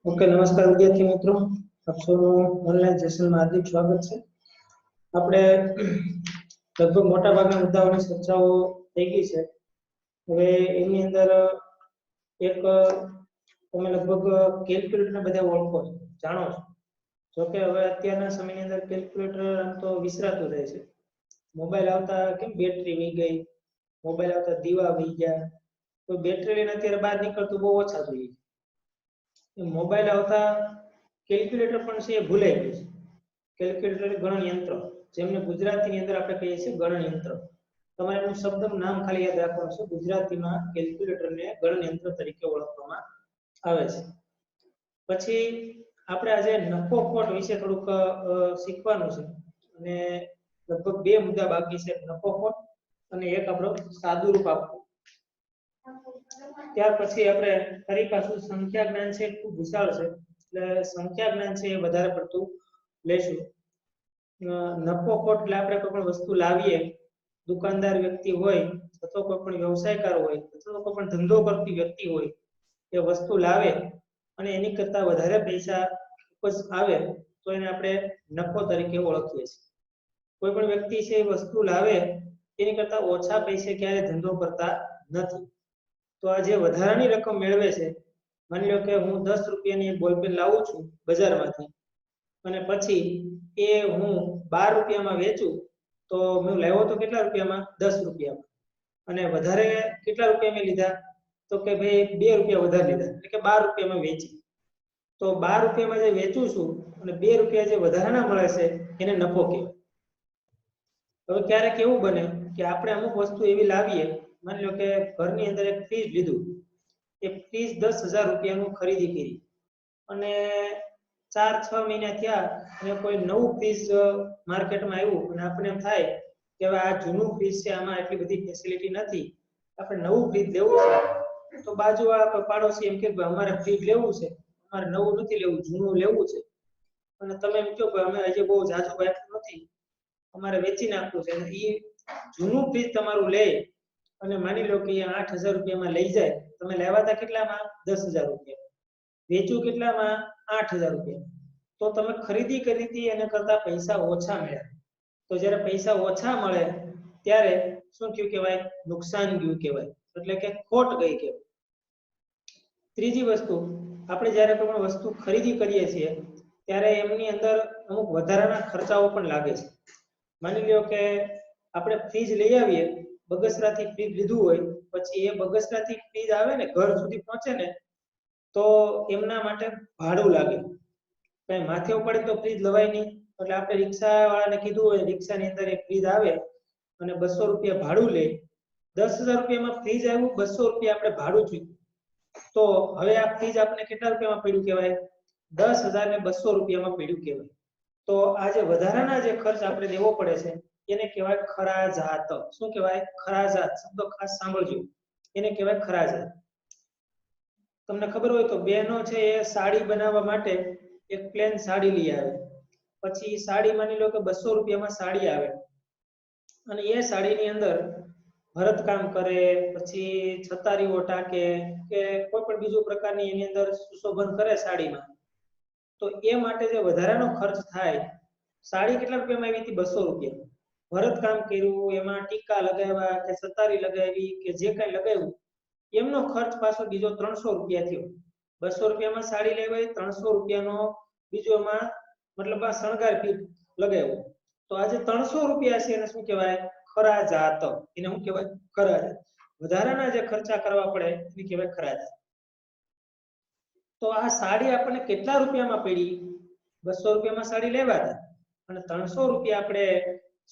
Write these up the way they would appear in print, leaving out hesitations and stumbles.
Okay, नमस्कार विद्यार्थी मित्रों, आप सबનું ઓનલાઈન સેશનમાં હાર્દિક સ્વાગત છે। આપણે લગભગ મોટા ભાગના મુદ્દાઓની ચર્ચાઓ થઈ ગઈ છે। હવે એની અંદર એક તમે લગભગ કેલ્ક્યુલેટરને બધા ઓળખો છો, જાણો છો। જો કે હવે અત્યારના સમયની અંદર કેલ્ક્યુલેટર આમ તો વિસરાતું જાય છે। મોબાઈલ આવતા કેમ બેટરી વહી ગઈ, મોબાઈલ આવતા દીવા વહી ગયા, તો બેટરી લઈને અત્યારે બહાર નીકળતું બહુ ઓછા જોઈએ। મોબાઈલ આવતા કેલ્ક્યુલેટર પણ છે એ ભૂલાઈ ગયું છે। કેલ્ક્યુલેટર ગણનયંત્ર, જેમને ગુજરાતીની અંદર આપણે કહીએ છીએ ગણનયંત્ર। તમારે એનું શબ્દનું નામ ખાલી યાદ રાખવાનું છે। ગુજરાતીમાં કેલ્ક્યુલેટરને ગણનયંત્ર તરીકે ઓળખવામાં આવે છે। પછી આપણે આજે નફો ખોટ વિશે થોડુંક શીખવાનું છે, અને લગભગ બે મુદ્દા બાકી છે, નફો ખોટ અને એક આપણો સાદુરૂપ આપવું। ત્યાર પછી આપણે ફરી પાછું સંખ્યા જ્ઞાન છે ખૂબ વિશાળ છે, એટલે સંખ્યા જ્ઞાન છે એ વધારે પડતું લેશું। નફો ખોટ એટલે આપણે કોઈ પણ વસ્તુ લાવીએ, દુકાનદાર વ્યક્તિ હોય અથવા કોઈ પણ વ્યવસાયકાર હોય અથવા કોઈ પણ ધંધો કરતી વ્યક્તિ હોય, એ વસ્તુ લાવે અને એની કરતા વધારે પૈસા ઉપજ આવે તો એને આપણે નફો તરીકે ઓળખીએ છીએ। કોઈ પણ વ્યક્તિ છે એ વસ્તુ લાવે એની કરતા ઓછા પૈસે ક્યારે ધંધો કરતા નથી। તો આ જે વધારાની રકમ મેળવે છે, માની લો કે હું 10 રૂપિયાની એક બોલપેન લાવું છું બજારમાંથી, અને પછી એ હું 12 રૂપિયામાં વેચું, તો મેં લાવ્યો તો કેટલા રૂપિયામાં? 10 રૂપિયામાં, અને વધારે કેટલા રૂપિયા મેં લીધા? તો કે ભાઈ 2 રૂપિયા વધારે લીધા, એટલે કે 12 રૂપિયામાં વેચી। તો 12 રૂપિયામાં જે વેચું છું અને 2 રૂપિયા જે વધારાના મળે છે એને નફો કહેવાય। હવે ક્યારેક એવું બને કે આપણે અમુક વસ્તુ એવી લાવીએ, માની લો કે ઘરની અંદર એક ફ્રીજ લીધું, એ ફ્રીજ 10,000 રૂપિયાનું ખરીદી કરી, અને 4-6 મહિના થયા અને કોઈ નવું ફ્રીજ માર્કેટમાં આવ્યું, અને આપણે એમ થાય કે હવે આ જૂનું ફ્રીજ છે, આમાં એટલી બધી ફેસિલિટી નથી, આપણે નવું ફ્રીજ લેવું છે। તો બાજુવાળા પાડોશી એમ કે અમારે ફ્રીજ લેવું છે, અમારે નવું નથી લેવું, જૂનું લેવું છે। અને તમે એમ કહો કે અમે હજી બહુ ઝાઝુ વાપર્યું નથી, અમારે વેચી નાખવું છે, અને એ જૂનું ફ્રીજ તમારું લે અને માની લો કે 8,000 રૂપિયામાં લઈ જાય, તમે લેવા હતા કેટલામાં? 10,000 રૂપિયા, વેચું કેટલામાં? 8,000 રૂપિયા। તો તમે ખરીદી કરી હતી એના કરતા પૈસા ઓછા મળ્યા। તો જ્યારે પૈસા ઓછા મળે ત્યારે શું થયું કહેવાય? નુકસાન ગયું કહેવાય, એટલે કે ખોટ ગઈ કહેવાય। ત્રીજી વસ્તુ, આપણે જ્યારે કોઈ પણ વસ્તુ ખરીદી કરીએ છીએ ત્યારે એમની અંદર અમુક વધારાના ખર્ચાઓ પણ લાગે છે। માની લો કે આપણે ફ્રીજ લઈ આવીએ, બગસરાથી ફ્રીજ લીધું હોય, પછી એ બગસરાથી ફ્રીજ આવે ને ઘર સુધી પહોંચે ને, તો એમના માટે ભાડું લાગે। કઈ માથે ઉપાડે તો ફ્રીજ લવાય નહીં, એટલે આપણે રિક્ષાવાળાને કીધું હોય, રિક્ષાની અંદર એક ફ્રીજ આવે અને 200 રૂપિયા ભાડું લે, 10,000 રૂપિયામાં ફ્રીજ આવ્યું, 200 રૂપિયા આપણે ભાડું ચૂક્યું, તો હવે આ ફ્રીજ આપણે કેટલા રૂપિયામાં પડ્યું કહેવાય? 10,200 રૂપિયામાં પડ્યું કહેવાય। તો આ જે વધારાના જે ખર્ચ આપણે દેવો પડે છે એને કહેવાય ખરાજાત। શું કહેવાય? ખરાજાત। શબ્દો ખાસ સાંભળજો, એને કહેવાય ખરાજાત। તમને ખબર હોય તો બહેનો છે એ સાડી બનાવવા માટે એક પ્લેન સાડી લઈ આવે, પછી સાડી માની લો કે 200 રૂપિયામાં સાડી આવે, અને એ સાડીની અંદર ભરતકામ કરે, પછી છતારીઓ ટાંકે કે કોઈ પણ બીજું પ્રકારની એની અંદર સુશોભન કરે સાડીમાં, તો એ માટે જે વધારાનો ખર્ચ થાય, સાડી કેટલા રૂપિયામાં આવી હતી? 200 રૂપિયા। ભરતકામ કર્યું, એમાં ટીકા લગાવ્યા કે છતારી લગાવી કે જે કાંઈ લગાવ્યું, એમનો ખર્ચ પાછો બીજો 300 રૂપિયા થયો। 200 રૂપિયામાં સાડી લેવાય, 300 રૂપિયાનો બીજો એમાં મતલબ આ શણગાર પીઠ લગાવ્યો, તો આજે 300 રૂપિયા છે એને શું કહેવાય? ખરાજાત। એને શું કહેવાય? ખરાજાત। વધારાના જે ખર્ચા કરવા પડે એને કહેવાય ખરાજાત। તો આ સાડી આપણને કેટલા રૂપિયામાં પડી? 200 રૂપિયામાં સાડી લેવા હતા અને 300 રૂપિયા આપણે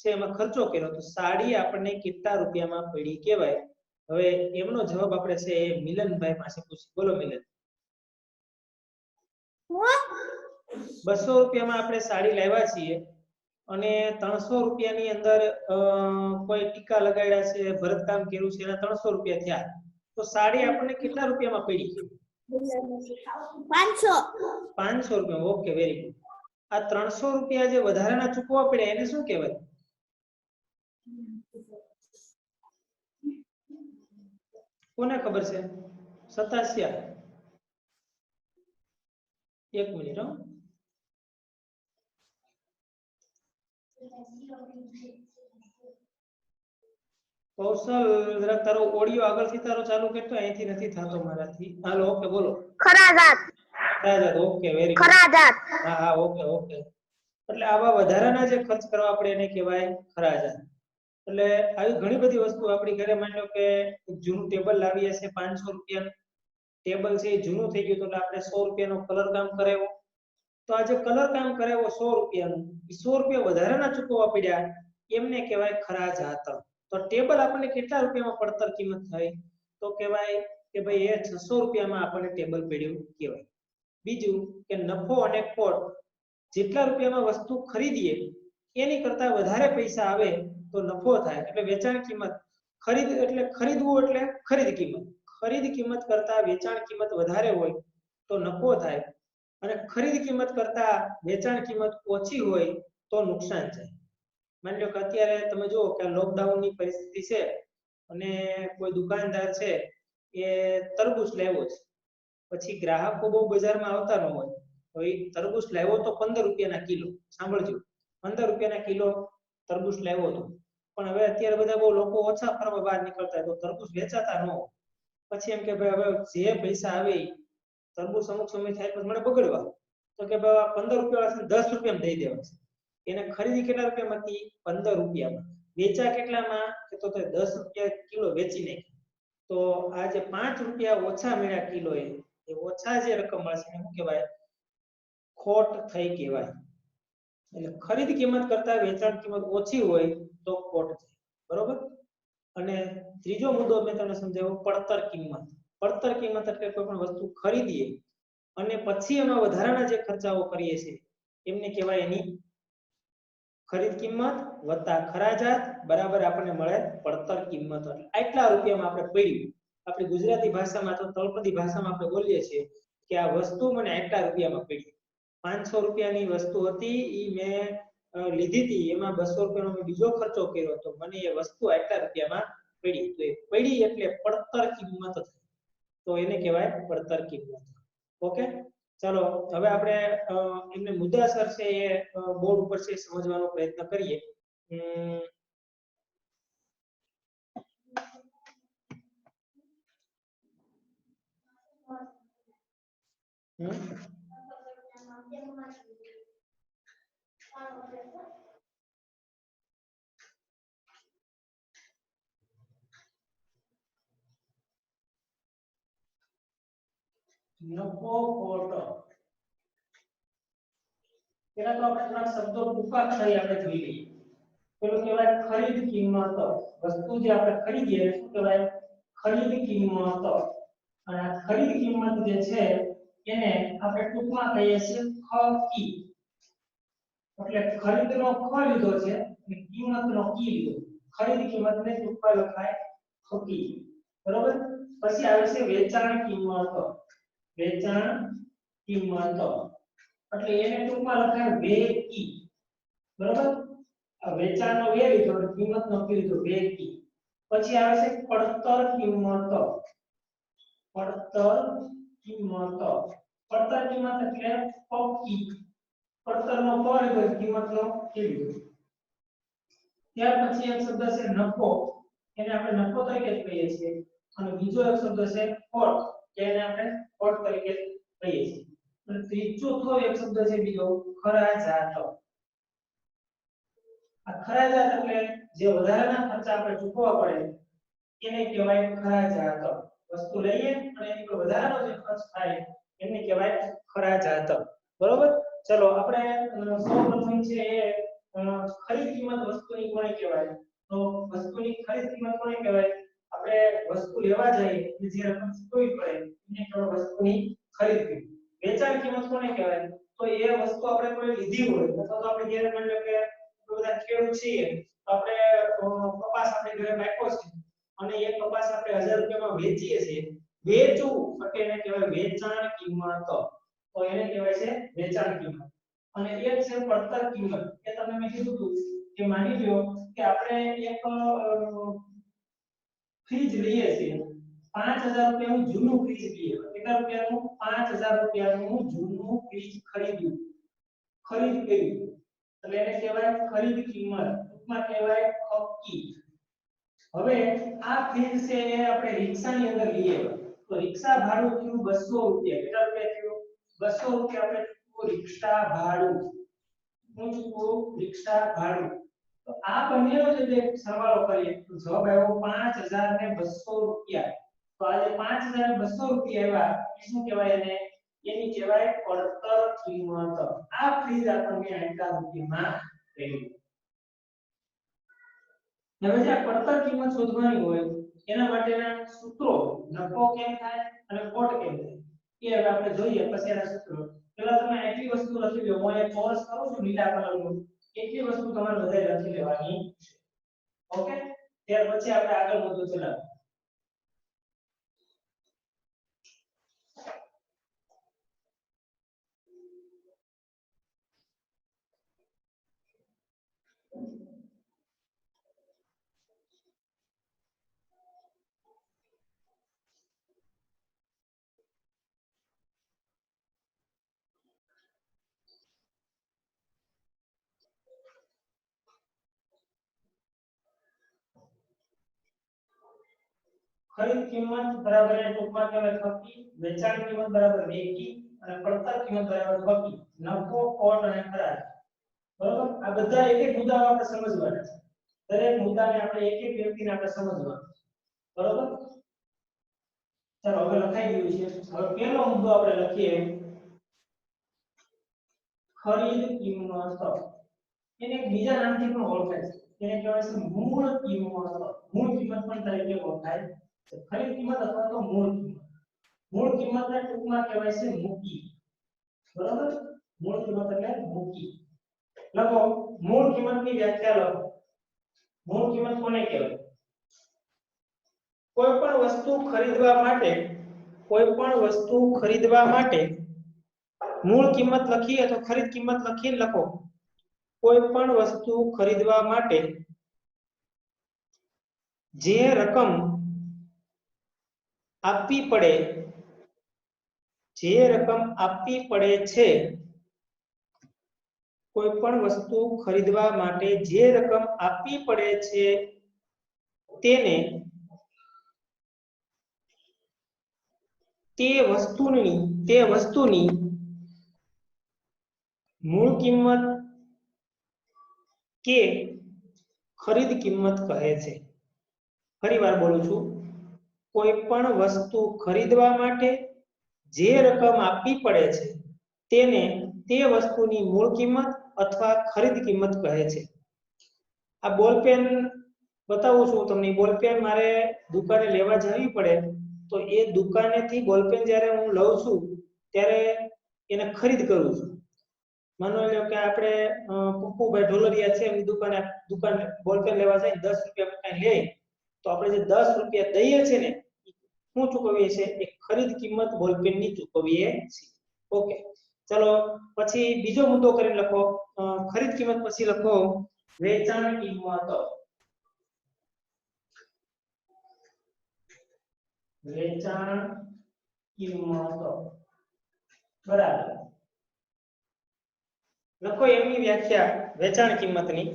છે એમાં ખર્ચો કર્યો, તો સાડી આપણને કેટલા રૂપિયામાં પડી કહેવાય? હવે એમનો જવાબ આપણે છે એ મિલનભાઈ પાસે પૂછી। બોલો મિલન। 200 રૂપિયામાં આપણે સાડી લાવ્યા છીએ અને 300 રૂપિયાની અંદર કોઈ ટીકા લગાડ્યા છે, ભરતકામ કર્યું છે, એના 300 રૂપિયા થયા, તો સાડી આપણને કેટલા રૂપિયામાં પડી? 500 રૂપિયા। Okay, very good. આ 300 રૂપિયા જે વધારાના ચૂકવવા પડે એને શું કહેવાય? કોને ખબર છે? 87। એક મિનિટ હો. કૌશલ જરા તારો ઓડિયો આગળથી તારો ચાલુ કરતો, અહીંથી નથી થતો મારાથી. હાલો, ઓકે બોલો. ખરાજાત. ખરાજાત, ઓકે, વેરી ગુડ. ખરાજાત. હા હા, ઓકે ઓકે. એટલે આવા વધારાના જે ખર્ચ કરવા આપણે એને કહેવાય ખરાજાત. એટલે આવી ઘણી બધી વસ્તુ આપણી ઘરે, માની લો કે જૂનું ટેબલ લાવીએ છે 500 રૂપિયાનું ટેબલ છે, એ જૂનું થઈ ગયું તો આપણે 100 રૂપિયાનો કલર કામ કરાવ્યો, તો આ જે કલર કામ કરાવ્યો 100 રૂપિયાનું, એ 100 રૂપિયા વધારાના ચૂકવવા પડ્યા, એમને કહેવાય ખરાજાત. તો ટેબલ આપણને કેટલા રૂપિયામાં પડતર કિંમત થઈ? તો કહેવાય કે ભાઈ એ 600 રૂપિયામાં આપણને ટેબલ પડ્યું કહેવાય. બીજું કે નફો અને ખોટ, જેટલા રૂપિયામાં વસ્તુ ખરીદીએ એની કરતા વધારે પૈસા આવે તો નફો થાય, એટલે વેચાણ કિંમત. ખરીદ એટલે ખરીદવું એટલે ખરીદ કિંમત. ખરીદ કિંમત કરતા વેચાણ કિંમત વધારે હોય તો નફો થાય, અને ખરીદ કિંમત કરતા વેચાણ કિંમત ઓછી હોય તો નુકસાન થાય. માની લો કે અત્યારે તમે જુઓ કે લોકડાઉનની પરિસ્થિતિ છે અને કોઈ દુકાનદાર છે એ તરબૂચ લાવ્યો છે, પછી ગ્રાહકો બહુ બજારમાં આવતા ન હોય, તો એ તરબૂચ લાવ્યો તો 15 રૂપિયાના કિલો. સાંભળજો, 15 રૂપિયાના કિલો તરબૂચ લાવ્યો હતો, પણ હવે અત્યારે બધા બહુ લોકો ઓછા ફરવા બહાર નીકળતા હોય તો તરબૂચ વેચાતા ન હોય. પછી એમ કે ભાઈ હવે જે પૈસા આવે તરબૂચ અમુક સમય થાય પછી મને બગડવા, તો કે ભાઈ 15 રૂપિયા 10 રૂપિયામાં દઈ દેવા છે. એને ખરીદી કેટલા રૂપિયામાં હતી? 15 રૂપિયામાં. વેચા કેટલામાં? તો 10 રૂપિયા કિલો વેચી નાખી. તો આ જે 5 રૂપિયા ઓછા મળ્યા કિલો, એ ઓછા જે રકમ મળશે એને શું કહેવાય? ખોટ થઈ કહેવાય. એટલે ખરીદ કિંમત કરતા વેચાણ કિંમત ઓછી હોય તો ખોટ થાય, બરોબર. અને ત્રીજો મુદ્દો મેં તમને સમજાવ્યો, પડતર કિંમત. પડતર કિંમત એટલે કોઈ પણ વસ્તુ ખરીદીએ અને પછી એમાં વધારાના જે ખર્ચાઓ કરીએ છીએ એમને કહેવાય એની ખરીદ કિંમત વત્તા ખરાજાત બરાબર આપણને મળે પડતર કિંમત. આટલા રૂપિયામાં આપણે પડ્યું. આપણી ગુજરાતી ભાષામાં તો તળપદી ભાષામાં આપણે બોલીએ છીએ કે આ વસ્તુ મને આટલા રૂપિયામાં પડી. 500 રૂપિયાની વસ્તુ હતી, ઈ મેં લીધી હતી, એમાં 200 રૂપિયાનો મેં બીજો ખર્ચો કર્યો તો મને એ વસ્તુ આટલા રૂપિયામાં પડી. તો એ પડી એટલે પડતર કિંમત થાય, તો એને કહેવાય પડતર કિંમત. ઓકે, ચાલો હવે આપણે એમને મુદ્દાસર છે એ બોર્ડ ઉપર છે સમજવાનો પ્રયત્ન કરીએ. નફો ખોટ, પેલા તો આપણે થોડા શબ્દો ટૂંકા કરી આપણે જોઈ લઈએ. પેલું કહેવાય ખરીદ કિંમત. વસ્તુ જે આપણે ખરીદીએ એને શું કહેવાય? ખરીદ કિંમત. અને આ ખરીદ કિંમત જે છે એને આપણે ટૂંકમાં કહીએ છીએ ખ-કી. એટલે ખરીદનો ખ લીધો છે અને કિંમતનો કી લીધો. ખરીદ કિંમતને ટૂંકમાં લખાય ખ-કી, બરોબર. પછી આવે છે વેચાણ કિંમત. વેચાણ કિંમત એટલે એને ટૂંકમાં લખાય વે-કી, બરોબર. આ વેચાણનો વે લીધો અને કિંમતનો કી લીધો, વે-કી. પછી આવે છે પડતર કિંમત. પડતર કિંમત. પડતર કિંમત એટલે પ-કી. પડતરનો પ લીધો, કિંમતનો કી લીધો. ત્યાર પછી એક શબ્દ છે નફો, એને આપણે નફો તરીકે જ કહીએ છીએ. અને બીજો એક શબ્દ છે ખોટ, જેને આપણે ખોટ તરીકે કહીએ છીએ. અને ચોથો એક શબ્દ છે બીજો ખરાજાત. આ ખરાજાત એટલે જે વધારાના ખર્ચા આપણે ચૂકવવા પડે એને કહેવાય ખરાજાત. વસ્તુ લઈએ અને એની પર વધારાનો જે ખર્ચ થાય એને કહેવાય ખરાજાત, બરોબર. ચલો આપણે સૌપ્રથમ છે એ ખરીદ કિંમત વસ્તુની કોને કહેવાય? તો વસ્તુની ખરીદ કિંમત કોને કહેવાય? આપણે વસ્તુ લેવા જઈએ એટલે જે રકમ ચૂકવવી પડે એને કહેવાય વસ્તુની ખરીદ કિંમત. વેચાણ કિંમત કોને કહેવાય? તો એ વસ્તુ આપણે કોઈ લીધી હોય અથવા તો આપણે ઘરે માની લો કે બધા ખેડૂત છીએ તો આપણે કપાસ આપણે ઘરે નાખ્યો છે અને એ કપાસ આપણે 1000 રૂપિયામાં વેચીએ છીએ, વેચવું એટલે એને કહેવાય વેચાણ કિંમત. તો એને કહેવાય છે વેચાણ કિંમત. અને એક છે પડતર કિંમત. એ તમને મેં કીધું હતું કે માની લો કે આપણે એક ફ્રીજ લઈએ છીએ 5000 રૂપિયાનું જૂનું ફ્રીજ લઈએ. કેટલા રૂપિયાનું? 5000 રૂપિયાનું જૂનું ફ્રીજ ખરીદ્યું, ખરીદ કર્યું, એટલે એને કહેવાય ખરીદ કિંમત, ટૂંકમાં કહેવાય ખપકી. હવે આ ફ્રીજ છે એ આપણે રિક્ષાની અંદર લઈએ તો રિક્ષા ભાડું થયું 200 રૂપિયા. કેટલા રૂપિયા થયું? 200 રૂપિયા આપણે ચૂકવું રિક્ષા ભાડું. હું ચૂકવું રિક્ષા ભાડું. તો આ બંનેનો જે સરવાળો કરીએ તો જવાબ આવ્યો 5200 રૂપિયા. તો આ જે 5200 રૂપિયા આવ્યા એ શું કહેવાય? એને એની કહેવાય પડતર કિંમત. આ ફ્રીજ આપણને આટલા રૂપિયામાં થયું. હવે જે પડતર કિંમત શોધવાની હોય એના માટેના સૂત્રો નફો કેમ થાય અને ખોટ કેમ થાય એ હવે આપણે જોઈએ. પછી એના સૂત્રો પહેલા તમે એટલી વસ્તુ લખી લો. હું એક ચોરસ કરું છું લીલા કલરનું, એટલી વસ્તુ તમારે બધાય લખી લેવાની છે. ઓકે, ત્યાર પછી આપણે આગળ મુદ્દો ચલાવીએ. ખરીદ કિંમત બરાબર એને ટૂંકમાં કહેવાય ખપકી, વેચાણ કિંમત બરાબર વેચી અને પડતર કિંમત બરાબર ખપકી. નફો, ખોટ અને ખરાબ. બરાબર, આ બધા એક એક મુદ્દાઓ આપણે સમજવાના છે. દરેક મુદ્દાને આપણે એક એક વ્યક્તિને આપણે સમજવાનો છે. બરાબર, ચાલો હવે લખાઈ ગયું છે. હવે પહેલો મુદ્દો આપણે લખીએ ખરીદ કિંમત. એને બીજા નામથી પણ ઓળખાય છે. એને કહેવાય છે મૂળ કિંમત. મૂળ કિંમત પણ તરીકે ઓળખાય છે. ખરીદ કિંમત અથવા તો મૂળ કિંમત. મૂળ કિંમતને ટૂંકમાં કહેવાય છે મૂકી. બરાબર, મૂળ કિંમત એટલે મૂકી. લખો મૂળ કિંમતની વ્યાખ્યા લખો. મૂળ કિંમત કોને કહેવાય? કોઈ પણ વસ્તુ ખરીદવા માટે મૂળ કિંમત લખીએ તો ખરીદ કિંમત લખીને લખો. કોઈ પણ વસ્તુ ખરીદવા માટે જે રકમ આપવી પડે છે, કોઈ પણ વસ્તુ ખરીદવા માટે જે રકમ આપવી પડે છે તેને તે વસ્તુની મૂળ કિંમત કે ખરીદ કિંમત કહે છે. ફરીવાર બોલું છું. કોઈ પણ વસ્તુ ખરીદવા માટે જે રકમ આપવી પડે છે તેને તે વસ્તુની મૂળ કિંમત અથવા ખરીદ કિંમત કહે છે. આ બોલપેન બતાવું છું તમને. બોલપેન મારે દુકાને લેવા જવી પડે તો એ દુકાનેથી બોલપેન જ્યારે હું લઉં છું ત્યારે એને ખરીદ કરું છું. માનો લો કે આપણે પપ્પુભાઈ ઢોલરિયા છે એની દુકાને બોલપેન લેવા જાય 10 રૂપિયા કઈ લે તો આપણે જે 10 રૂપિયા દઈએ છે ને શું ચૂકવીએ છે? એ ખરીદ કિંમત બોલપેનની ચૂકવીએ છીએ. ઓકે, ચલો પછી બીજો મુદ્દો કરીને લખો. ખરીદ કિંમત પછી લખો વેચાણ કિંમત. વેચાણ કિંમત બરાબર. લખો એમની વ્યાખ્યા વેચાણ કિંમતની.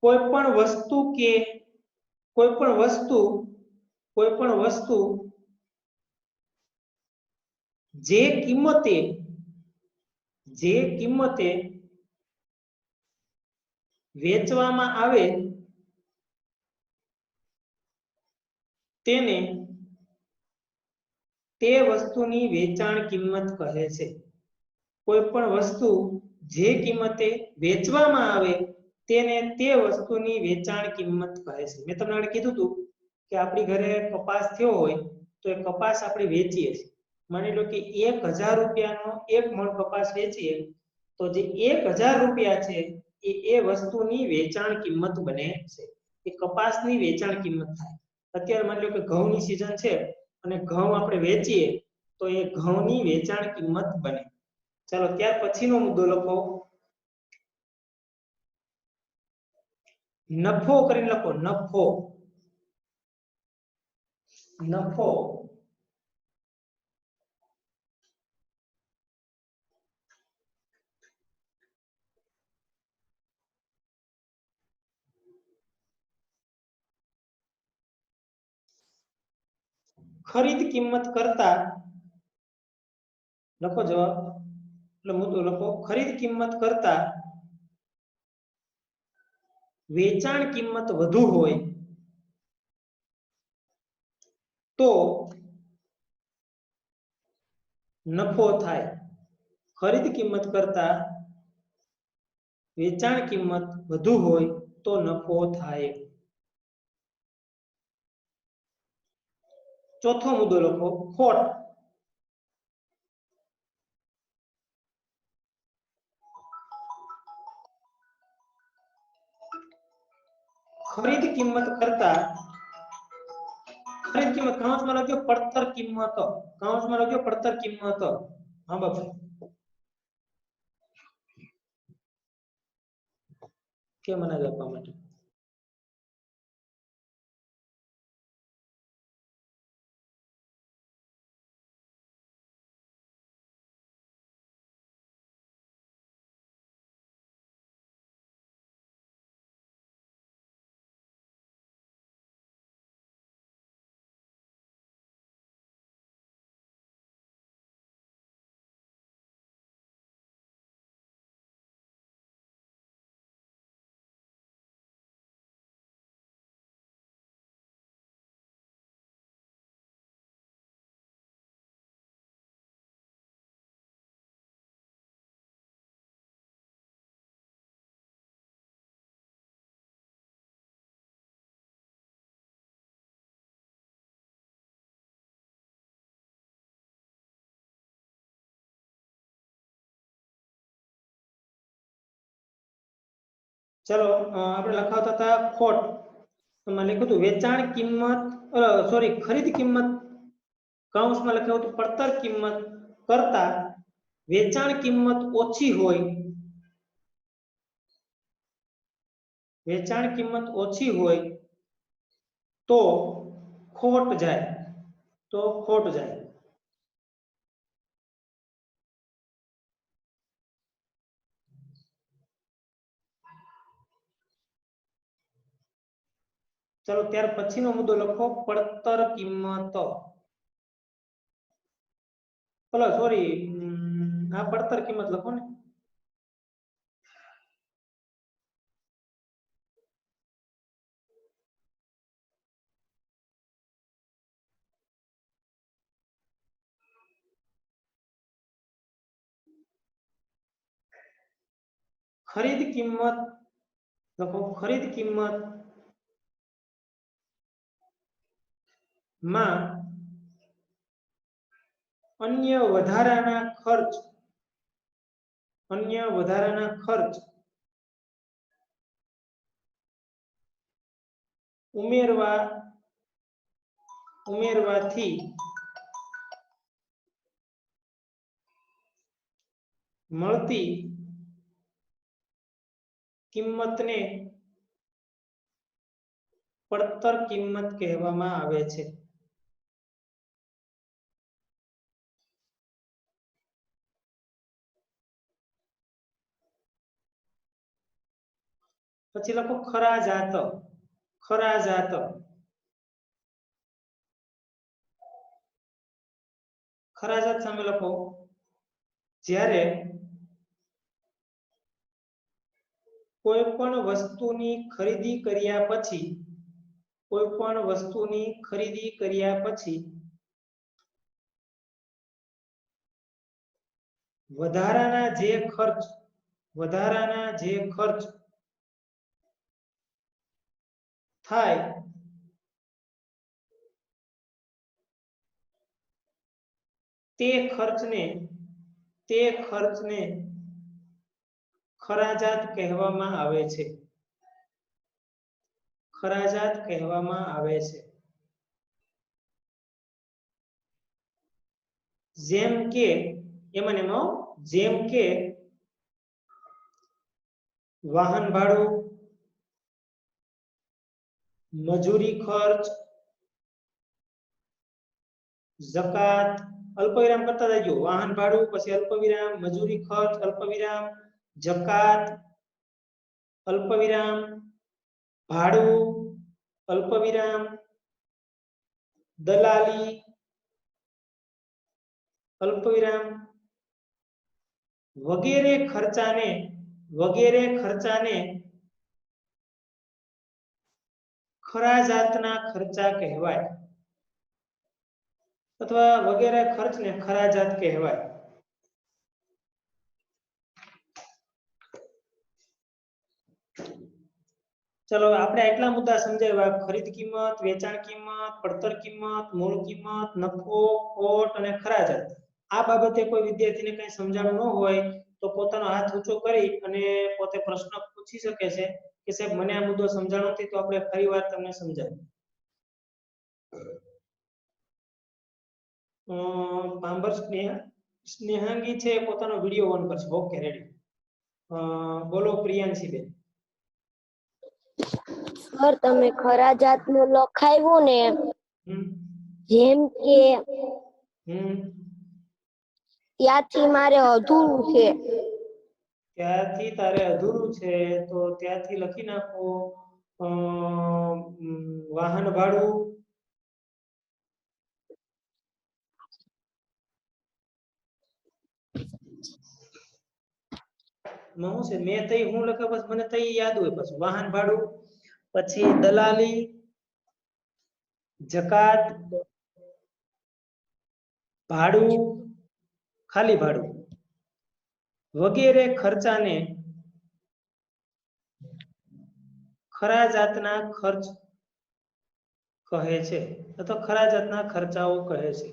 કોઈ પણ વસ્તુ જે કિંમતે વેચવામાં આવે તેને તે વસ્તુની વેચાણ કિંમત કહે છે. કોઈ પણ વસ્તુ જે કિંમતે વેચવામાં આવે તેને તે વસ્તુની વેચાણ કિંમત કહે છે. મેં તમને આગળ કીધું હતું કે આપણી ઘરે કપાસ થયો હોય તો એ કપાસ આપણે વેચીએ છીએ. માની લો કે 1000 રૂપિયાનો 1 મણ કપાસ વેચીએ તો જે 1000 રૂપિયા છે એ વસ્તુની વેચાણ કિંમત બને છે. એ કપાસની વેચાણ કિંમત થાય. અત્યારે માની લો કે ઘઉંની સીઝન છે અને ઘઉં આપણે વેચીએ તો એ ઘઉંની વેચાણ કિંમત બને. ચાલો ત્યાર પછીનો મુદ્દો લખો નફો કરીને લખો, નફો, નફો. ખરીદ કિંમત કરતા લખો જવાબ, એટલે મુદ્દો લખો, ખરીદ કિંમત કરતા વેચાણ કિંમત વધુ હોય તો નફો થાય. ખરીદ કિંમત કરતા વેચાણ કિંમત વધુ હોય તો નફો થાય. ચોથો મુદ્દો લખો, ખોટ. ખરીદ કિંમત કરતા, ખરીદ કિંમત કૌંસમાં લખ્યો પડતર કિંમત, કૌંસમાં લખ્યો પડતર કિંમત. હા બાપુ, કેમ અનાજ આપવા માટે? ચલો આપણે લખાવતા હતા ખોટ, એમાં લખ્યું હતું વેચાણ કિંમત, સોરી, ખરીદ કિંમત કૌંસમાં લખ્યું હતું પડતર કિંમત કરતા વેચાણ કિંમત ઓછી હોય, વેચાણ કિંમત ઓછી હોય તો ખોટ જાય, તો ખોટ જાય. ચલો ત્યાર પછીનો મુદ્દો લખો, પડતર કિંમત. ઓલો સોરી, આ પડતર કિંમત લખો ને. ખરીદ કિંમત લખો, ખરીદ કિંમત માં અન્ય વધારાના ખર્ચ, અન્ય વધારાના ખર્ચ ઉમેરવાથી મળતી કિંમતને પડતર કિંમત કહેવામાં આવે છે. પછી લખો ખરાજાત, ખરાજાત. ખરાજાત સામે લખો, જ્યારે કોઈ પણ વસ્તુની ખરીદી કર્યા પછી, કોઈ પણ વસ્તુની ખરીદી કર્યા પછી વધારાના જે ખર્ચ થાય તે ખર્ચને ખરાજાત કહેવામાં આવે છે, ખરાજાત કહેવામાં આવે છે. જેમ કે એમાં જેમ કે વાહન ભાડું, મજૂરી ખર્ચ, જકાત, અલ્પવિરામ કરતા જજો, વાહન ભાડું, પછી અલ્પવિરામ, મજૂરી ખર્ચ, અલ્પવિરામ, જકાત, અલ્પવિરામ, ભાડું, અલ્પવિરામ, દલાલી, અલ્પવિરામ, વગેરે ખર્ચાને ખરા જાતના ખર્ચા કહેવાય, અથવા વગેરે ખર્ચને ખરા જાત કહેવાય. ચલો આપણે એટલા મુદ્દા સમજાવ્યા: ખરીદ કિંમત, વેચાણ કિંમત, પડતર કિંમત, મૂળ કિંમત, નફો, ખોટ અને ખરાજાત. આ બાબતે કોઈ વિદ્યાર્થીને કંઈ સમજાણું ન હોય તો પોતાનો હાથ ઊંચો કરી અને પોતે પ્રશ્ન પૂછી શકે છે કે સાહેબ મને આ મુદ્દો સમજાણો નથી, તો આપણે ફરીવાર તમને સમજાવીએ. પાંબર સ્નેહાંગી છે પોતાનો વિડિયો ઓન કરશે. Okay, ready. બોલો પ્રિયાંશી બેન. સર તમે ખરા જાતનું લખાવ્યું ને, જેમ કે ત્યાંથી મારે અધૂરું છે. ત્યાંથી તારે અધૂરું છે તો ત્યાંથી લખી નાખો વાહન ભાડું, હું છે મેં તઈ હું લખે બસ મને તઈ યાદ હોય. પછી વાહન ભાડું, પછી દલાલી, જકાત, ભાડું, ખાલી ભાડું વગેરે ખર્ચાને ખરા જાતના ખર્ચ કહે છે અથવા ખરા જાતના ખર્ચાઓ કહે છે.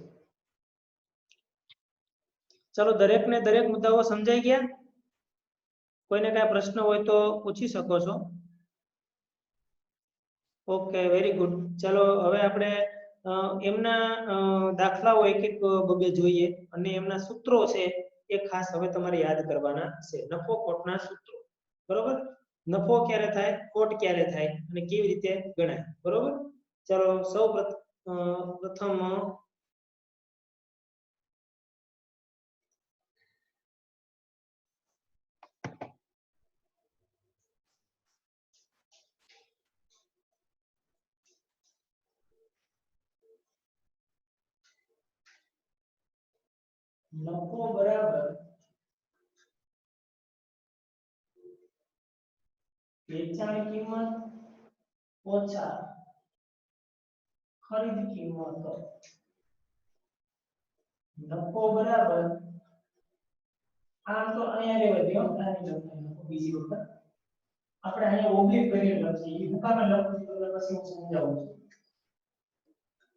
ચલો, દરેકને દરેક મુદ્દાઓ સમજાઈ ગયા? કોઈને કઈ પ્રશ્ન હોય તો પૂછી શકો છો. Okay, very good. ચલો હવે આપણે એમના દાખલાઓ એક એક બબે જોઈએ અને એમના સૂત્રો છે એ ખાસ હવે તમારે યાદ કરવાના છે. નફો ખોટના સૂત્રો, બરોબર? નફો ક્યારે થાય, ખોટ ક્યારે થાય અને કેવી રીતે ગણાય, બરોબર? ચલો સૌ પ્રથમ નફો બરાબર વેચાણ કિંમત ઓછા ખરીદ કિંમત. નફો બરાબર, આમ તો અહીંયા રહેવા દો, બીજી વખત આપણે અહીંયા ઓબ્લિક કરીને લખીએ. હું કામ લખું છું તમને પછી હું સમજાવું છું.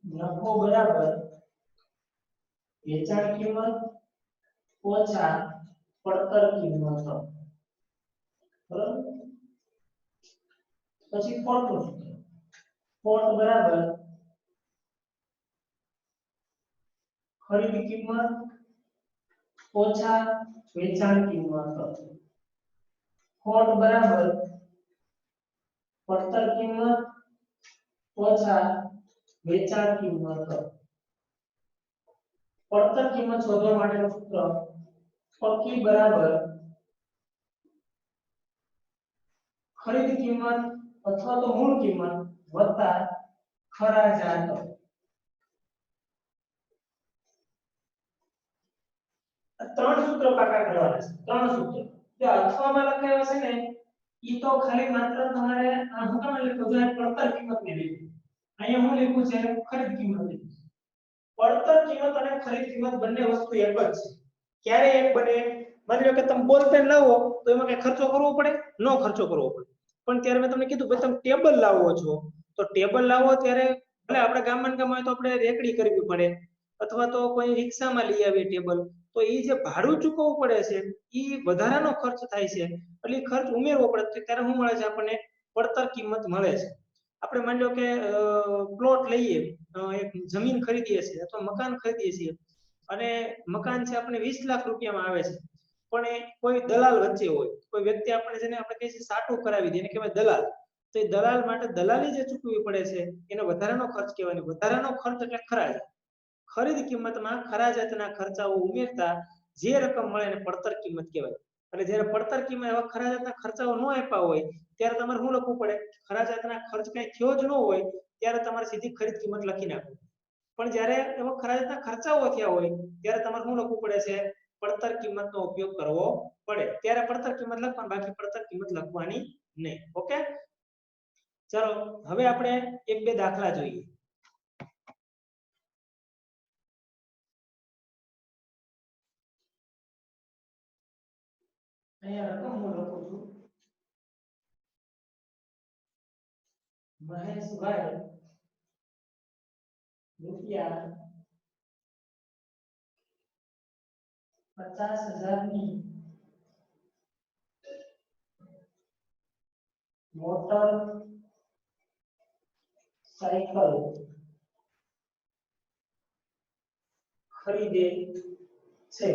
નફો બરાબર વેચાણ કિંમત ઓછા પડતર કિંમત, બરાબર? પછી ખોટનું સૂત્ર. ખોટ બરાબર ખરીદ કિંમત ઓછા વેચાણ કિંમત. ખોટ બરાબર પડતર કિંમત ઓછા વેચાણ કિંમત. પડતર કિંમત શોધવા માટેનું સૂત્ર પક્કી બરાબર ખરીદ કિંમત અથવા તો મૂળ કિંમત વત્તા ખરાજાત. ત્રણ સૂત્ર પાકા કરવાના છે. ત્રણ સૂત્ર જે અથવામાં લખાયા છે ને ઈ તો ખાલી માત્ર તમારે હું કામ લખ્યું છે પડતર કિંમત ને લીધી. અહીંયા હું લખ્યું છે ખરીદ કિંમત લીધી. પડતર કિંમત અને ખરીદ કિંમત બંને વસ્તુ એક જ છે. ક્યારે એક બને? માની લો કે તમે બોલ પેન લાવો તો એમાં કઈ ખર્ચો કરવો પડે? નો ખર્ચો કરવો પડે. પણ ત્યારે મેં તમને કીધું ભાઈ તમે ટેબલ લાવો છો તો ટેબલ લાવો ત્યારે ભલે આપણે ગામમાં હોય તો આપણે રેકડી કરવી પડે અથવા તો કોઈ રિક્ષામાં લઈ આવીએ ટેબલ, તો એ જે ભાડું ચૂકવવું પડે છે એ વધારાનો ખર્ચ થાય છે એટલે ખર્ચ ઉમેરવો પડે. ત્યારે શું મળે છે આપણને? પડતર કિંમત મળે છે. આપણે માની લો કે પ્લોટ લઈએ, એક જમીન ખરીદીએ છીએ અથવા મકાન ખરીદીએ છીએ અને મકાન છે આપણે 20 લાખ રૂપિયામાં આવે છે, પણ એ કોઈ દલાલ વચ્ચે હોય, કોઈ વ્યક્તિ આપણે જેને આપણે કહીએ છીએ સાટું કરાવી દે એને કહેવાય દલાલ. તો એ દલાલ માટે દલાલી જે ચૂકવવી પડે છે એને વધારાનો ખર્ચ કહેવાય. વધારાનો ખર્ચ એટલે ખરાજ. ખરીદ કિંમતમાં ખરાજાતના ખર્ચાઓ ઉમેરતા જે રકમ મળે એને પડતર કિંમત કહેવાય. એટલે જ્યારે પડતર કિંમત એવા ખરાજાતના ખર્ચાઓ ન આપ્યા હોય ત્યારે તમારે શું લખવું પડે? ખરાજાતના ખર્ચ કઈ થયો જ ન હોય ત્યારે તમારે સીધી ખરીદ કિંમત લખી નાખવી. પણ જ્યારે એવા ખરાજાતના ખર્ચાઓ થયા હોય ત્યારે તમારે શું લખવું પડે છે? પડતર કિંમતનો ઉપયોગ કરવો પડે. ત્યારે પડતર કિંમત લખવાની, બાકી પડતર કિંમત લખવાની નહીં. ઓકે, ચલો હવે આપણે એક બે દાખલા જોઈએ. અહીંયા રકમ હું લખું છું. મહેશભાઈ રૂપિયા 50,000 ની મોટર સાયકલ ખરીદે છે.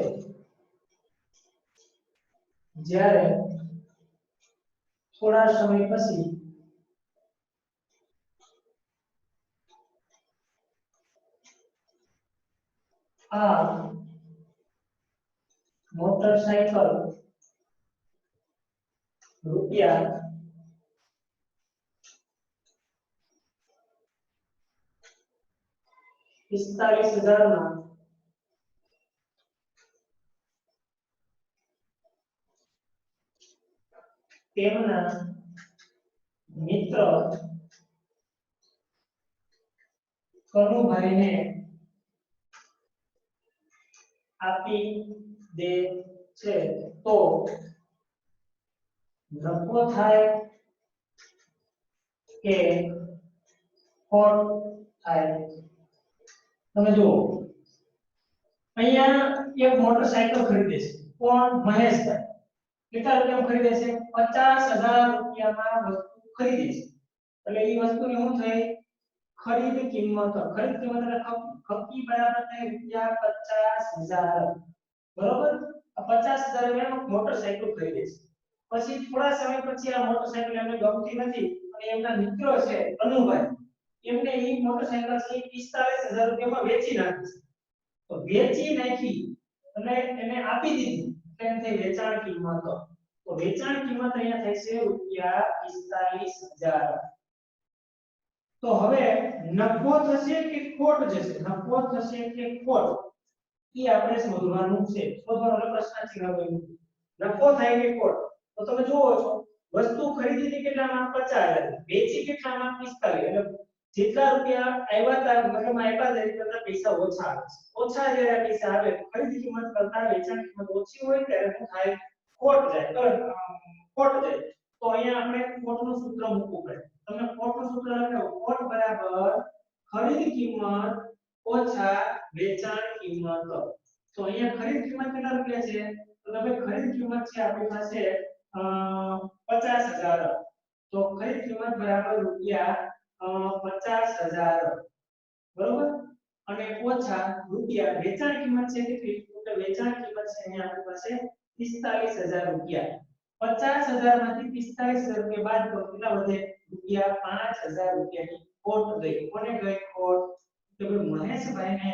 જ્યારે થોડા સમય પછી આ મોટરસાયકલ રૂપિયા 45,000 માં તેમના મિત્ર કનુભાઈને આપી દે છે તો નફો થાય કે ખોટ થાય? તમે જુઓ, અહીંયા એક મોટરસાયકલ ખરીદે છે. કોણ? મહેશભાઈ. કેટલા રૂપિયામાં ખરીદે છે? 50,000 રૂપિયામાં વસ્તુ ખરીદે છે. એટલે એ વસ્તુની શું થઈ? ખરીદ કિંમત. ખરીદ કિંમત એટલે ખપી બરાબર થાય રૂપિયા 50,000. બરોબર? આ 50,000 રૂપિયામાં મોટરસાયકલ ખરીદે છે. પછી થોડા સમય પછી આ મોટરસાયકલ એમને ગમતી નથી અને એમના મિત્રો છે અનુભાઈ, એમને એ મોટરસાયકલ છે 45,000 રૂપિયામાં વેચી નાખી છે. તો વેચી નાખી એટલે એને આપી દીધી એટલે એમ થઈ વેચાણ કિંમત. તો વેચાણ કિંમત અહીંયા થાય છે રૂપિયા 45,000. તો હવે નફો થશે કે ખોટ જશે? નફો થશે કે ખોટ એ આપણે શોધવાનું છે. શોધવાનો પ્રશ્ન છે. નફો થાય કે ખોટ? તો તમે જુઓ છો, વસ્તુ ખરીદી હતી કેટલામાં? 50,000. વેચી કેટલામાં? 45. એટલે જેટલા રૂપિયા આવ્યા હતા મતલબ આપ્યા છે એટલા પૈસા ઓછા આવે છે. ઓછા જ્યારે પૈસા આવે ખરીદી કિંમત કરતા વેચાણ કિંમત ઓછી હોય ત્યારે શું થાય? ખોટ જાય. ખોટ જાય. તો અહીંયા આપણે ખોટનું સૂત્ર મૂકવું પડે. તમને ખોટનું સૂત્ર લખાવો. ખોટ બરાબર ખરીદ કિંમત ઓછા વેચાણ કિંમત. તો અહીંયા ખરીદ કિંમત કેટલા રૂપિયા છે? તો તમે ખરીદ કિંમત છે આપણી પાસે 50,000. તો ખરીદ કિંમત બરાબર રૂપિયા 50,000. બરોબર? અને ઓછા રૂપિયા વેચાણ કિંમત છે કેટલી? તો વેચાણ કિંમત છે અહીંયા આપણી પાસે 45,000 રૂપિયા. 50,000 માંથી 45,000 રૂપિયા બાદ કરો કેટલા વધે? રૂપિયા 5,000 રૂપિયાની ખોટ ગઈ. કોને ગઈ ખોટ? તો મહેશભાઈને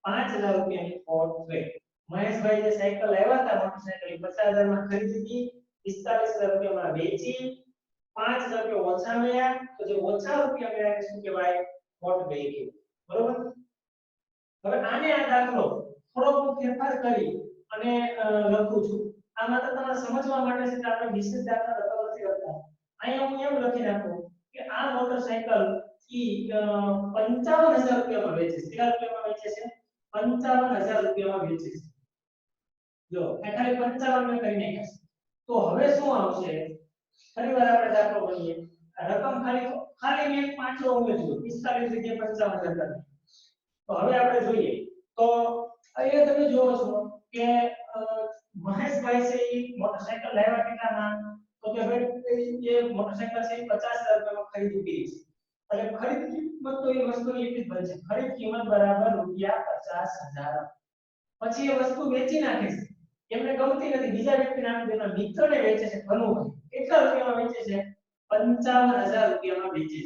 5,000 રૂપિયાની ખોટ ગઈ. મહેશભાઈ જે સાયકલ લાવ્યા હતા મોટરસાયકલ 50,000 માં ખરીદી, 45,000 રૂપિયામાં વેચી, 5,000 રૂપિયા ઓછા મળ્યા. તો જે ઓછા રૂપિયા મળ્યા શું કહેવાય? ખોટ ગઈ ગઈ. બરોબર? હવે આને આ દાખલો થોડો ફેરફાર કરી અને લખું છું. આમાં તો તમારે સમજવા માટે છે કે આપણે વિશેષ દાખલા લખવા નથી કરતા. અહીંયા હું એમ લખી નાખું કે આ મોટરસાયકલ ઈ 55,000 રૂપિયામાં વેચે છે. કેટલા રૂપિયામાં વેચે છે? 55,000 રૂપિયામાં વેચે છે. જો આ ખાલી 55 મેં કરી નાખ્યા. તો હવે શું આવશે? ફરીવાર આપણે દાખલો ગણીએ. રકમ ખાલી મેં 500 ઉમેર્યું, 45 જગ્યાએ 55,000. તો હવે આપણે જોઈએ તો અહીંયા તમે જોવો છો કે મહેશભાઈ છે એ મોટરસાયકલ લાવ્યા કેટલામાં? તો કે ભાઈ એ મોટરસાયકલ છે 50,000 રૂપિયામાં ખરીદી કરી છે. એટલે ખરીદ કિંમત તો એ વસ્તુની એટલી જ બનશે. ખરીદ કિંમત બરાબર રૂપિયા 50,000. પછી એ વસ્તુ વેચી નાખે છે. એમને ગમતી નથી, બીજા વ્યક્તિને આપી દે. મિત્રને વેચે છે કનુભાઈ. કેટલા રૂપિયામાં વેચે છે? 55,000 રૂપિયામાં વેચે છે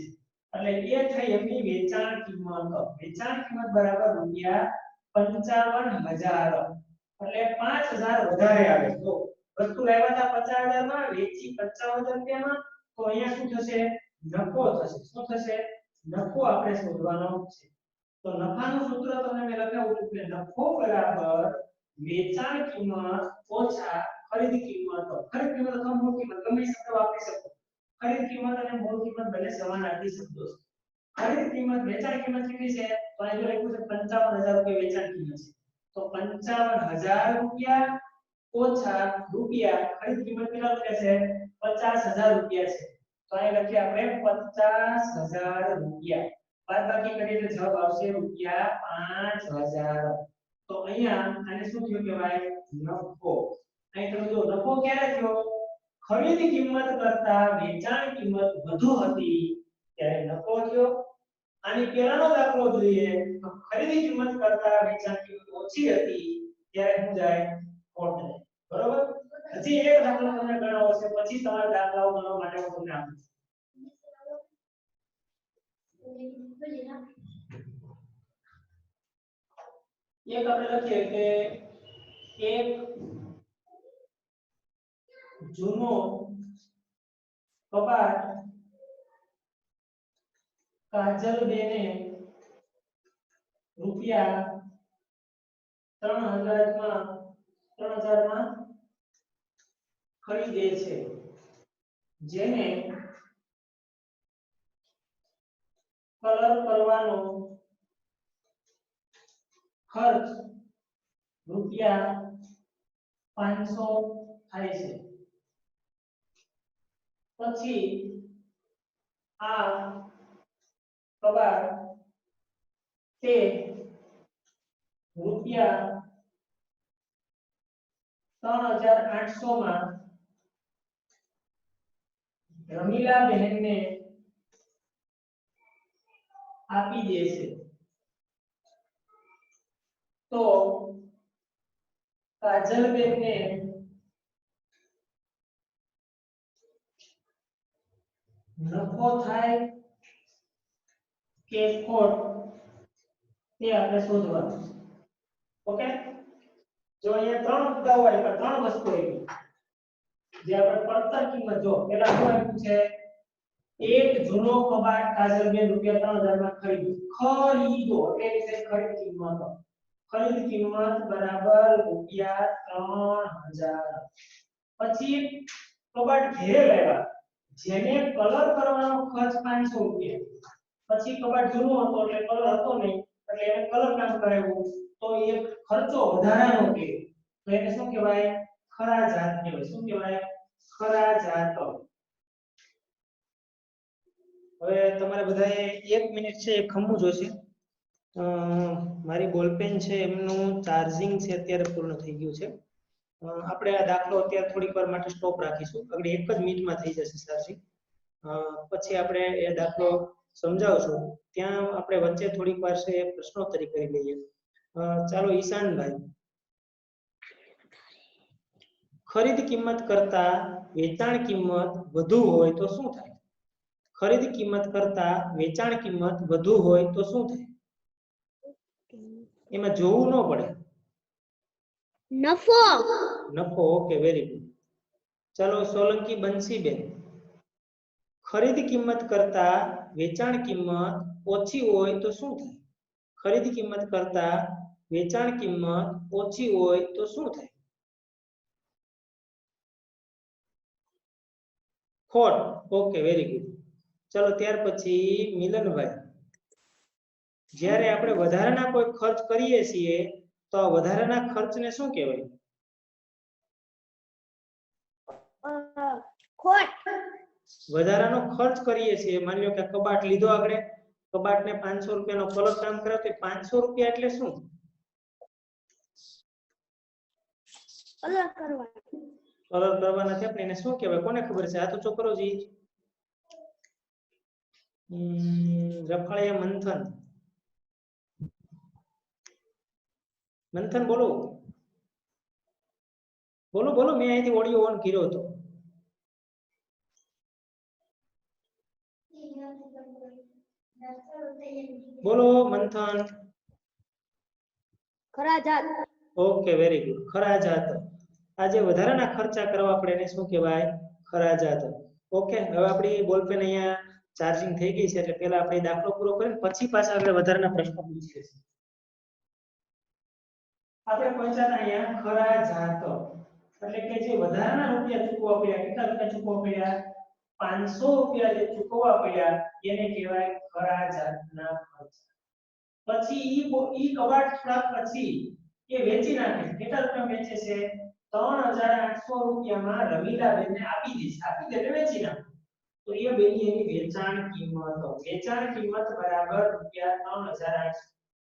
એટલે એ થઈ એમની વેચાણ કિંમત બરાબર રૂપિયા 55,000 એટલે 5,000 વધારે આવે તો વસ્તુ લાવ્યા હતા 50,000 માં વેચી 55,000 રૂપિયામાં તો અહીંયા શું થશે નફો થશે શું થશે નફો આપણે શોધવાનો છે તો નફાનું સૂત્ર તમને મેં લખાવ્યું હતું કે નફો બરાબર વેચાણ કિંમત ઓછા ખરીદ કિંમત અથવા મૂળ કિંમત ગમે શબ્દ વાપરી શકો ખરીદ કિંમત અને મૂળ કિંમત બંને સમાનાર્થી શબ્દો છે ખરીદ કિંમત વેચાણ કિંમત કેટલી છે તો અહીં જો લખ્યું છે 55,000 રૂપિયા વેચાણ કિંમત છે તો 55,000 રૂપિયા ઓછા રૂપિયા ખરીદ કિંમત કેટલા રૂપિયા છે 50,000 રૂપિયા છે તો અહીં લખીએ આપણે 50,000 રૂપિયા બાદબાકી કરીએ તો જવાબ આવશે રૂપિયા 5,000 તો અહીંયા આને શું થયું કહેવાય નફો અહીં તમે જો નફો ક્યારે થયો ખરીદ કિંમત કરતા વેચાણ કિંમત વધુ હતી ત્યારે નફો થયો આની પહેલાનો દાખલો જોઈએ તો ખરીદ કિંમત કરતા વેચાણ કિંમત ઓછી હતી ત્યારે શું જાય ખોટ જાય બરોબર હજી એક દાખલો તમને ગણાવો છે પછી તમારા દાખલાઓ ગણવા માટે હું તમને આપું એક આપણે લખીએ કે એક જૂનો કબાટ કાજલબેને રૂપિયા 3,000 માં ખરીદે છે જેને કલર કરવાનો ખર્ચ રૂપિયા 500 થાય છે પછી આ કબાટ તે રૂપિયા 3,800 માં રમીલા બહેનને આપી દે છે તો કાજલબેનને નફો થાય કે ખોટ તે આપણે શોધવાનું ઓકે જો અહીંયા ત્રણ મુદ્દાઓ આપ્યા ત્રણ વસ્તુ આવી જે આપણે પડતર કિંમત જો પેલા શું આપ્યું છે એક જૂનો કબાટ કાજલબેન રૂપિયા 3,000 માં ખરીદો એટલે છે ખરીદ કિંમત બરાબર રૂપિયા 3,000 પછી કબાટ ઘેરે લાવ્યા જેને કલર કરવાનો ખર્ચ 500 રૂપિયા પછી કબાટ જૂનો હતો એટલે કલર હતો નહીં એટલે એને કલર કામ કરાવ્યું તો એ ખર્ચો વધારાનો કે તો એને શું કહેવાય ખરાજાત કહેવાય શું કહેવાય ખરાજાત હવે તમારે બધાએ 1 મિનિટ છે એક ખમવું જોઈશે મારી બોલપેન છે એમનું ચાર્જિંગ છે અત્યારે પૂર્ણ થઈ ગયું છે આપણે આ દાખલો અત્યારે થોડીક વાર માટે સ્ટોપ રાખીશું આગળ 1 જ મિનિટમાં થઈ જશે ચાર્જિંગ પછી આપણે એ દાખલો સમજાવશું ત્યાં આપણે વચ્ચે થોડીક વાર છે પ્રશ્નોત્તરી કરી લઈએ ચાલો ઈશાનભાઈ ખરીદ કિંમત કરતા વેચાણ કિંમત વધુ હોય તો શું થાય ખરીદ કિંમત કરતા વેચાણ કિંમત વધુ હોય તો શું થાય એમાં જોવું ન પડે નફો ઓકે વેરી ગુડ ચાલો સોલંકી બંસીબેન ખરીદ કિંમત કરતા વેચાણ કિંમત ઓછી હોય તો શું થાય ખરીદ કિંમત કરતા વેચાણ કિંમત ઓછી હોય તો શું થાય ખોટ ઓકે વેરી ગુડ ચલો ત્યાર પછી મિલનભાઈ જ્યારે આપણે વધારાના કોઈ ખર્ચ કરીએ છીએ તો આ વધારાના ખર્ચને શું કહેવાય ખોટ વધારાનો ખર્ચ કરીએ છીએ માની લો કે કબાટ લીધો આપણે કબાટને 500 રૂપિયાનો કલર કામ કરે તો 500 રૂપિયા એટલે શું કલર કરવાના છે આપણે એને શું કહેવાય કોને ખબર છે આ તો છોકરોજી રફાળિયા મંથન બોલો બોલો બોલો મેં અહીંથી ઓડિયો ઓન કર્યો હતો બોલો મંથન. ખરાજાત. Okay, very good. ખરાજાત. આ જે વધારાના ખર્ચા કરવા પડે એને શું કહેવાય? ખરાજાત. ઓકે, હવે આપણી બોલપેન અહીંયા ચાર્જિંગ થઈ ગઈ છે એટલે પહેલા આપણે દાખલો પૂરો કરીને પછી પાછા આપણે વધારાના પ્રશ્નો પૂછીએ છીએ. આપણે પહોંચ્યા અહીંયા ખરાજાત એટલે કે જે વધારાના રૂપિયા ચૂકવવા પડ્યા, કેટલા રૂપિયા ચૂકવવા પડ્યા? 500 રૂપિયા જે ચૂકવવા પડ્યા એને કહેવાય ખરાજાતના ખર્ચા. પછી ઈ કબાટ થોડા પછી એ વેચી નાખે. કેટલા રૂપિયા વેચે છે? 3800 રૂપિયામાં રમીલાબેનને આપી દે છે. આપી દે એટલે વેચી નાખે. તો એ બેની એની વેચાણ કિંમત બરાબર રૂપિયા 3800.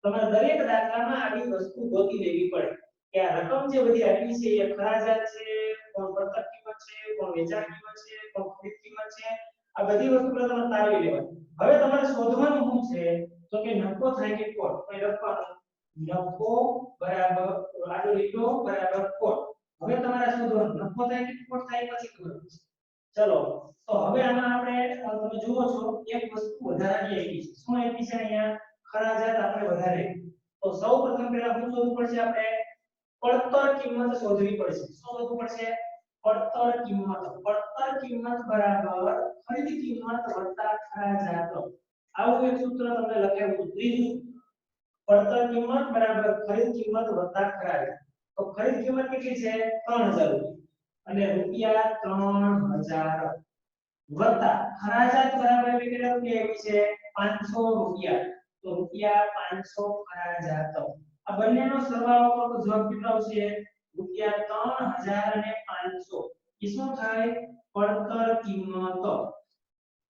તમારે દરેક દાખલામાં આવી વસ્તુ ગોતી લેવી પડે કે આ રકમ જે બધી આપી છે એ ખરાજાત છે, કોણ પડતર કિંમત છે, કોણ વેચાણ કિંમત છે, કોણ ખરીદ કિંમત છે. આ બધી વસ્તુ તમારે તારવી લેવાની. હવે તમારે શોધવાનું શું છે? તો કે નફો થાય કે ખોટ. તો લખવાનું નફો બરાબર આડો લીટો બરાબર ખોટ. હવે તમારે શોધવાનું નફો થાય કે ખોટ થાય પછી ખબર પડશે. ચલો, તો હવે આમાં આપણે તમે જુઓ છો એક વસ્તુ વધારાની આપી છે. શું આપી છે અહીંયા? ખરાજાત આપણે વધારે. તો સૌપ્રથમ પહેલા શું શોધવું પડશે? આપણે પડતર કિંમત શોધવી પડશે. શું શોધવું પડશે? પડતર કિંમત. પડતર કિંમત બરાબર ખરીદ કિંમત વત્તા ખરાજાત. આવું એક સૂત્ર તમને લખાવ્યું હતું. ત્રીજું, પડતર કિંમત બરાબર ખરીદ કિંમત વત્તા ખરાજાત. તો ખરીદ કિંમત કેટલી છે? 3000 રૂપિયા અને રૂપિયા 3000 વત્તા ખરાજાત બરાબર કેટલા રૂપિયા આવી છે? 500 રૂપિયા. તો રૂપિયા 500 ખરાજાત. આ બંનેનો સરવાળો કરો તો જવાબ કેટલો આવશે? રૂપિયા 3500. એ શું થાય? પડતર કિંમત.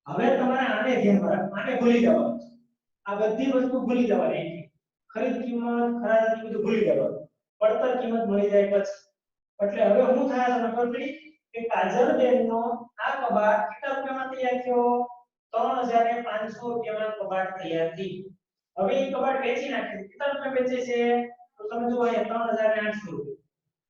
હવે તમારે આને ધ્યાનમાં રાખવાનું. આને ભૂલી જવાનું. આ બધી વસ્તુ ભૂલી જવાની. ખરીદ કિંમત, ખરાજાત બધું ભૂલી જવાનું. પડતર કિંમત મળી જાય પછી. એટલે હવે શું થાય તમને ખબર પડી કે કાજલબેનનો આ કબાટ કેટલા રૂપિયામાં તૈયાર થયો? 3500 રૂપિયામાં કબાટ તૈયાર થઈ. હવે એ કબાટ વેચી નાખે. કેટલા રૂપિયા વેચે છે? તો તમે જુઓ અહીંયા 3800 રૂપિયા.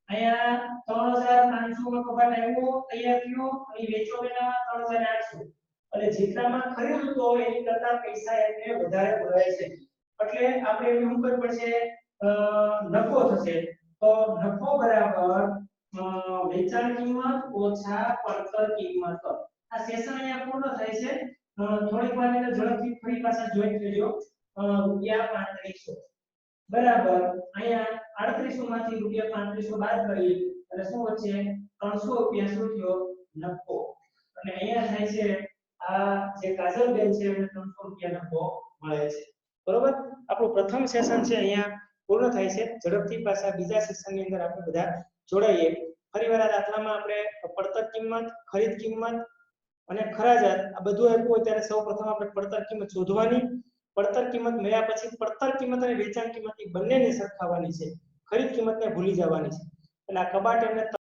અહીંયા 3500 માં કબાટ આવ્યો, તૈયાર થયો અને વેચો કેટલા? 3800. અને જેટલામાં ખરીદ્યું તો એની કરતા પૈસા એને વધારે મળે છે. એટલે આપણે એને શું કરવું પડશે? નફો થશે. તો નફો બરાબર વેચાણ કિંમત ઓછા પડતર કિંમત. આ સેશન અહીંયા પૂર્ણ થાય છે. થોડીક વાર એટલે ઝડપથી ફરી પાછા જોઈન કરજો. રૂપિયા 3500 બરાબર અહીંયા 3800 માંથી રૂપિયા 3500 બાદ કરીએ એટલે શું વચ્ચે 300 રૂપિયા શું થયો? નફો. અને અહીંયા થાય છે આ જે કાજલબેન છે એને 300 રૂપિયા નફો મળે છે. બરોબર? આપણું પ્રથમ સેશન છે અહીંયા પૂર્ણ થાય છે. ઝડપથી પાછા બીજા સેશનની અંદર આપણે બધા જોડાઈએ. ફરીવાર આ દાખલામાં આપણે પડતર કિંમત, ખરીદ કિંમત અને ખરાજાત આ બધું આપ્યું હોય ત્યારે સૌપ્રથમ આપણે પડતર કિંમત શોધવાની. પડતર કિંમત મળ્યા પછી પડતર કિંમત અને વેચાણ કિંમત બંનેને સરખાવવાની છે. ખરીદ કિંમતને ભૂલી જવાની છે. એટલે આ કબાટ એમને